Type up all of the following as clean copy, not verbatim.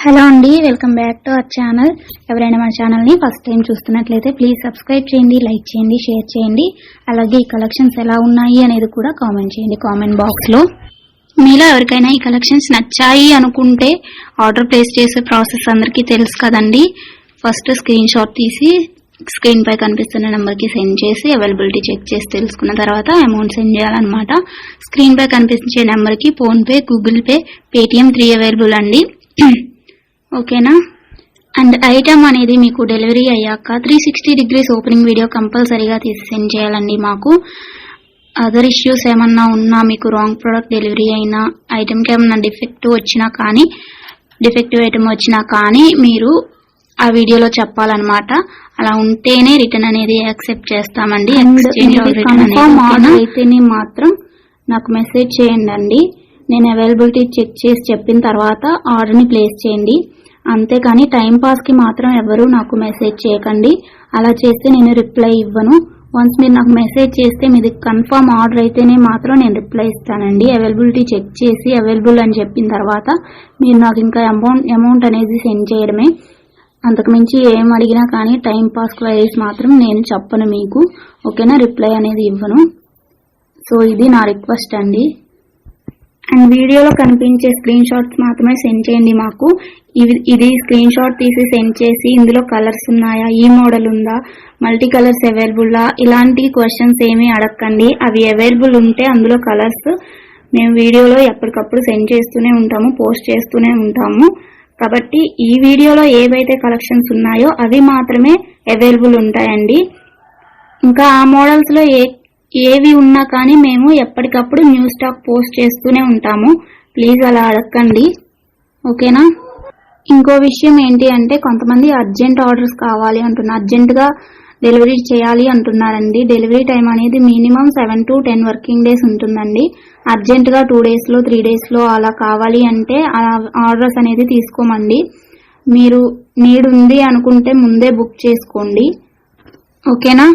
Hello అండి, welcome back to our channel. ఎవరైనా మన ఛానల్ని ఫస్ట్ టైం చూస్తున్నట్లయితే ప్లీజ్ సబ్స్క్రైబ్ చేయండి, లైక్ చేయండి, షేర్ చేయండి. అలాగే ఈ కలెక్షన్స్ ఎలా ఉన్నాయి అనేది కూడా కామెంట్ చేయండి కామెంట్ బాక్స్లో. మీలో ఎవరికైనా ఈ కలెక్షన్స్ నచ్చాయి అనుకుంటే ఆర్డర్ ప్లేస్ చేసే ప్రాసెస్ అందరికీ తెలుసు కదండి. ఫస్ట్ స్క్రీన్ షాట్ తీసి స్క్రీన్ పై కనిపిస్తున్న నెంబర్కి సెండ్ చేసి అవైలబిలిటీ చెక్ చేసి తెలుసుకున్న తర్వాత అమౌంట్ సెండ్ చేయాలన్నమాట. స్క్రీన్ పై కనిపించే నెంబర్కి PhonePe, Google pay, Paytm 3 available అండి. ఓకేనా. అండ్ ఐటమ్ అనేది మీకు డెలివరీ అయ్యాక 360 degrees ఓపెనింగ్ వీడియో కంపల్సరీగా తీసి సెండ్ చేయాలండి. మాకు అదర్ ఇష్యూస్ ఏమన్నా ఉన్నా, మీకు రాంగ్ ప్రోడక్ట్ డెలివరీ అయినా, ఐటమ్కి ఏమన్నా డిఫెక్టివ్ ఐటమ్ వచ్చినా కానీ మీరు ఆ వీడియోలో చెప్పాలన్నమాట. అలా ఉంటేనే రిటర్న్ అనేది యాక్సెప్ట్ చేస్తామండి. అయితేనే మాత్రం నాకు మెసేజ్ చేయండి. నేను అవైలబిలిటీ చెక్ చేసి చెప్పిన తర్వాత ఆర్డర్ని ప్లేస్ చేయండి. అంతేకాని టైం పాస్కి మాత్రం ఎవరు నాకు మెసేజ్ చేయకండి. అలా చేస్తే నేను రిప్లై ఇవ్వను. వన్స్ మీరు నాకు మెసేజ్ చేస్తే మీది కన్ఫర్మ్ ఆర్డర్ అయితేనే మాత్రం నేను రిప్లై ఇస్తానండి. అవైలబిలిటీ చెక్ చేసి అవైలబుల్ అని చెప్పిన తర్వాత మీరు నాకు ఇంకా అమౌంట్ అనేది సెండ్ చేయడమే. అంతకుమించి ఏం అడిగినా కానీ టైం పాస్ క్వైరీస్ మాత్రం నేను చెప్పను మీకు. ఓకేనా, రిప్లై అనేది ఇవ్వను. సో ఇది నా రిక్వెస్ట్ అండి. అండ్ వీడియోలో కనిపించే స్క్రీన్ షాట్స్ మాత్రమే సెండ్ చేయండి మాకు. ఇది స్క్రీన్ షాట్ తీసి సెండ్ చేసి ఇందులో కలర్స్ ఉన్నాయా, ఈ మోడల్ ఉందా, మల్టీ కలర్స్ అవైలబుల్లా, ఇలాంటి క్వశ్చన్స్ ఏమీ అడగండి. అవి అవైలబుల్ ఉంటే అందులో కలర్స్ మేము వీడియోలో ఎప్పటికప్పుడు సెండ్ చేస్తూనే ఉంటాము, పోస్ట్ చేస్తూనే ఉంటాము. కాబట్టి ఈ వీడియోలో ఏవైతే కలెక్షన్స్ ఉన్నాయో అవి మాత్రమే అవైలబుల్ ఉంటాయండి. ఇంకా ఆ మోడల్స్ లో ఏవి ఉన్నా కానీ మేము ఎప్పటికప్పుడు న్యూ స్టాక్ పోస్ట్ చేస్తూనే ఉంటాము. ప్లీజ్ అలా అడగండి. ఓకేనా. ఇంకో విషయం ఏంటి అంటే, కొంతమంది అర్జెంట్ ఆర్డర్స్ కావాలి అంటున్నారు, అర్జెంటుగా డెలివరీ చేయాలి అంటున్నారండి. డెలివరీ టైం అనేది మినిమం 7 to 10 వర్కింగ్ డేస్ ఉంటుందండి. అర్జెంటుగా 2 daysలో 3 daysలో అలా కావాలి అంటే ఆర్డర్స్ అనేది తీసుకోమండి. మీరు నీడ్ ఉంది అనుకుంటే ముందే బుక్ చేసుకోండి. ఓకేనా.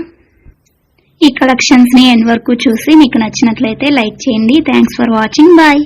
ఈ కలెక్షన్స్ ని ఎండ్ వరకు చూసి మీకు నచ్చినట్లయితే లైక్ చేయండి. Thanks for watching. బాయ్.